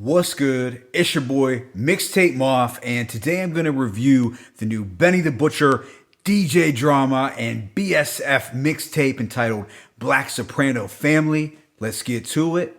What's good? It's your boy Mixtape Moth, and today I'm going to review the new Benny the Butcher, DJ Drama, and BSF mixtape entitled Black Soprano Family. Let's get to it.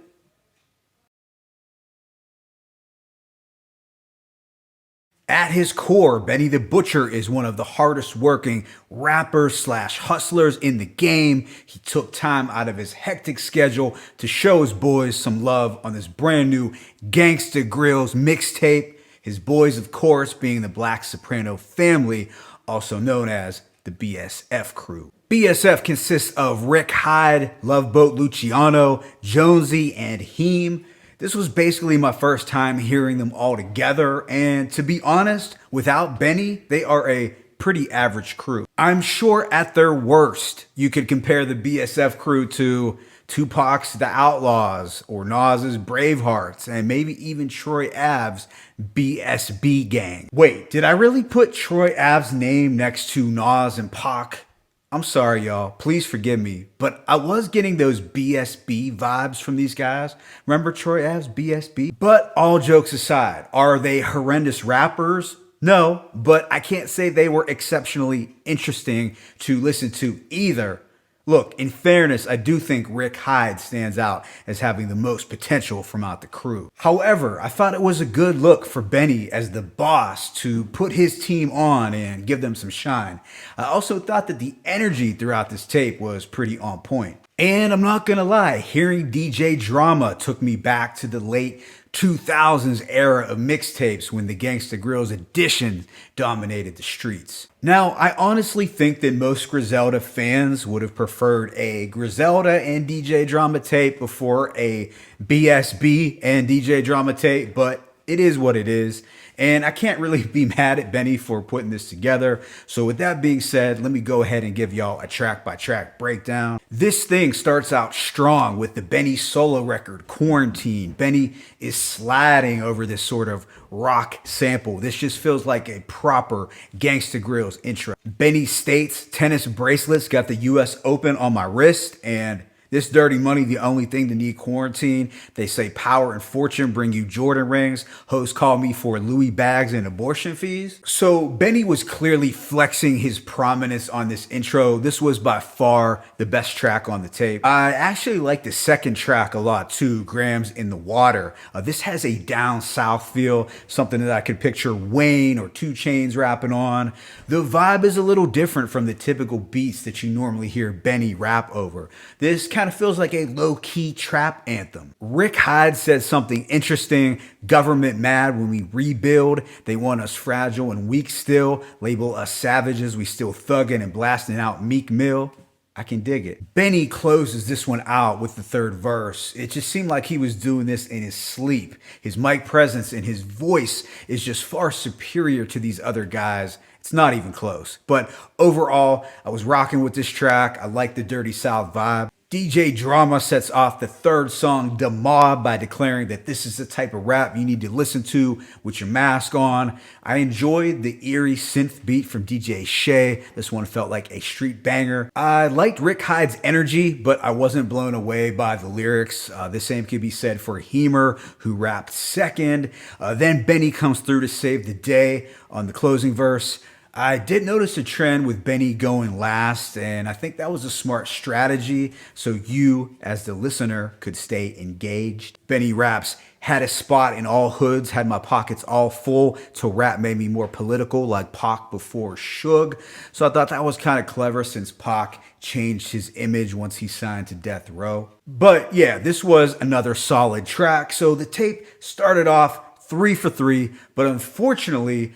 At his core, Benny the Butcher is one of the hardest working rappers slash hustlers in the game. He took time out of his hectic schedule to show his boys some love on this brand new Gangsta Grillz mixtape. His boys, of course, being the Black Soprano Family, also known as the BSF crew. BSF consists of Rick Hyde, Loveboat Luciano, Jonesy, and Heem. This was basically my first time hearing them all together, and to be honest, without Benny, they are a pretty average crew. I'm sure at their worst, you could compare the BSF crew to Tupac's The Outlaws, or Nas's Bravehearts, and maybe even Troy Ave's BSB Gang. Wait, did I really put Troy Ave's name next to Nas and Pac? I'm sorry, y'all. Please forgive me. But I was getting those BSB vibes from these guys. Remember Troy Ave's BSB? But all jokes aside, are they horrendous rappers? No, but I can't say they were exceptionally interesting to listen to either. Look, in fairness, I do think Rick Hyde stands out as having the most potential from out the crew. However, I thought it was a good look for Benny as the boss to put his team on and give them some shine. I also thought that the energy throughout this tape was pretty on point. And I'm not gonna lie, hearing DJ Drama took me back to the late 2000s era of mixtapes when the Gangsta Grillz edition dominated the streets. Now, I honestly think that most Griselda fans would have preferred a Griselda and DJ Drama tape before a BSB and DJ Drama tape, but it is what it is. And I can't really be mad at Benny for putting this together. So with that being said, let me go ahead and give y'all a track by track breakdown. This thing starts out strong with the Benny solo record, Quarantine. Benny is sliding over this sort of rock sample. This just feels like a proper Gangsta Grillz intro. Benny states, tennis bracelets got the US Open on my wrist, and this dirty money, the only thing to need quarantine. They say power and fortune bring you Jordan rings. Hoes call me for Louis bags and abortion fees. So Benny was clearly flexing his prominence on this intro. This was by far the best track on the tape. I actually like the second track a lot too, Grams in the Water. This has a down south feel, something that I could picture Wayne or 2 Chainz rapping on. The vibe is a little different from the typical beats that you normally hear Benny rap over. This kind of feels like a low-key trap anthem. Rick Hyde said something interesting. Government mad when we rebuild. They want us fragile and weak still. Label us savages. We still thugging and blasting out Meek Mill. I can dig it. Benny closes this one out with the third verse. It just seemed like he was doing this in his sleep. His mic presence and his voice is just far superior to these other guys. It's not even close. But overall, I was rocking with this track. I like the Dirty South vibe. DJ Drama sets off the third song, Da Mob, by declaring that this is the type of rap you need to listen to with your mask on. I enjoyed the eerie synth beat from DJ Shay. This one felt like a street banger. I liked Rick Hyde's energy, but I wasn't blown away by the lyrics. The same could be said for Heemer, who rapped second. Then Benny comes through to save the day on the closing verse. I did notice a trend with Benny going last, and I think that was a smart strategy so you, as the listener, could stay engaged. Benny raps, had a spot in all hoods, had my pockets all full, till rap made me more political like Pac before Suge. So I thought that was kind of clever since Pac changed his image once he signed to Death Row. But yeah, this was another solid track. So the tape started off 3 for 3, but unfortunately,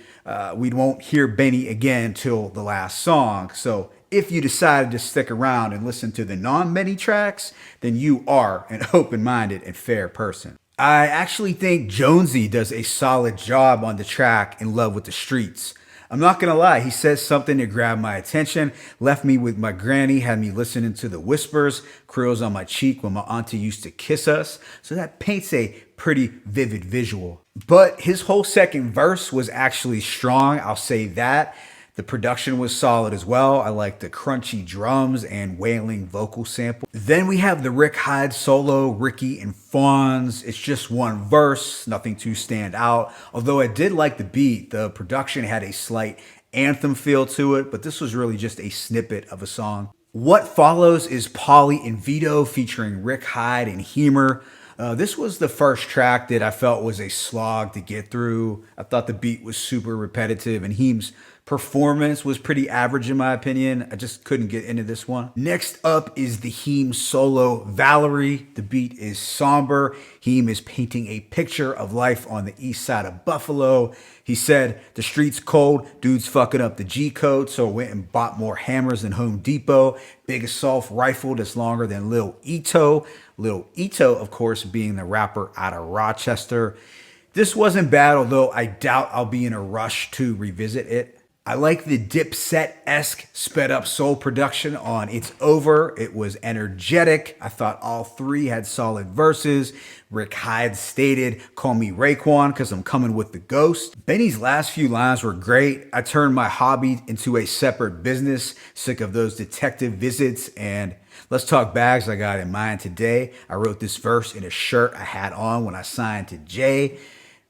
we won't hear Benny again till the last song. So if you decided to stick around and listen to the non-Benny tracks, then you are an open-minded and fair person. I actually think Jonesy does a solid job on the track In Love with the Streets. I'm not gonna lie, he says something that grabbed my attention, left me with my granny, had me listening to the whispers, curls on my cheek when my auntie used to kiss us. So that paints a pretty vivid visual. But his whole second verse was actually strong, I'll say that. The production was solid as well. I like the crunchy drums and wailing vocal sample. Then we have the Rick Hyde solo, Ricky and Fawns. It's just one verse, nothing to stand out. Although I did like the beat, the production had a slight anthem feel to it, but this was really just a snippet of a song. What follows is Polly and Vito featuring Rick Hyde and Hemer. This was the first track that I felt was a slog to get through. I thought the beat was super repetitive and Heem's performance was pretty average in my opinion. I just couldn't get into this one. Next up is the Heem solo, Valerie. The beat is somber. Heem is painting a picture of life on the east side of Buffalo. He said, the street's cold, dude's fucking up the G code, so I went and bought more hammers than Home Depot. Big assault rifle that's longer than Lil Ito. Lil Ito, of course, being the rapper out of Rochester. This wasn't bad, although I doubt I'll be in a rush to revisit it. I like the Dipset-esque sped up soul production on It's Over. It was energetic. I thought all three had solid verses. Rick Hyde stated, call me Raekwon because I'm coming with the ghost. Benny's last few lines were great. I turned my hobby into a separate business, sick of those detective visits, and let's talk bags I got in mind today. I wrote this verse in a shirt I had on when I signed to Jay.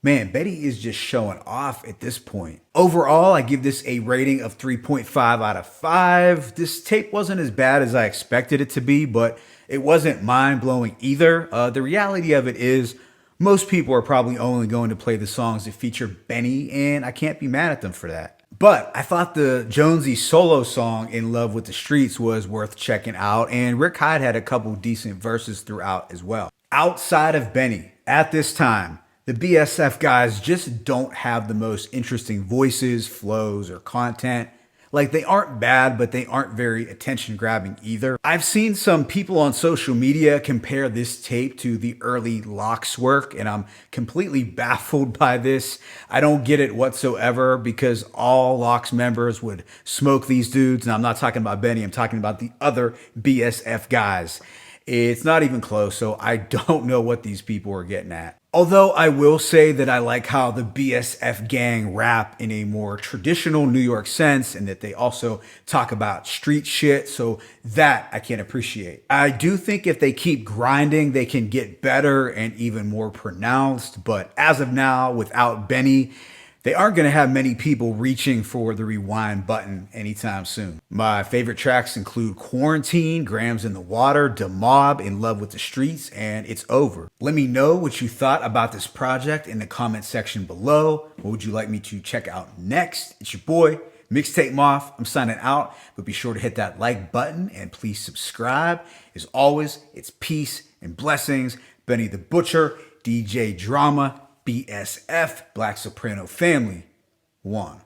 Man, Betty is just showing off at this point. Overall, I give this a rating of 3.5 out of 5. This tape wasn't as bad as I expected it to be, but it wasn't mind-blowing either. The reality of it is most people are probably only going to play the songs that feature Benny, and I can't be mad at them for that. But I thought the Jonesy solo song, In Love with the Streets, was worth checking out, and Rick Hyde had a couple decent verses throughout as well. Outside of Benny, at this time, the BSF guys just don't have the most interesting voices, flows, or content. Like, they aren't bad, but they aren't very attention-grabbing either. I've seen some people on social media compare this tape to the early Lox work, and I'm completely baffled by this. I don't get it whatsoever because all Lox members would smoke these dudes, and I'm not talking about Benny, I'm talking about the other BSF guys. It's not even close, so I don't know what these people are getting at. Although I will say that I like how the BSF gang rap in a more traditional New York sense and that they also talk about street shit, so that I can appreciate. I do think if they keep grinding, they can get better and even more pronounced, but as of now, without Benny, they aren't going to have many people reaching for the rewind button anytime soon. My favorite tracks include Quarantine, Grams in the Water, Da Mob, In Love with the Streets, and It's Over. Let me know what you thought about this project in the comment section below. What would you like me to check out next? It's your boy, Mixtape Moth. I'm signing out, but be sure to hit that like button and please subscribe. As always, it's peace and blessings. Benny the Butcher, DJ Drama, BSF, Black Soprano Family, 1.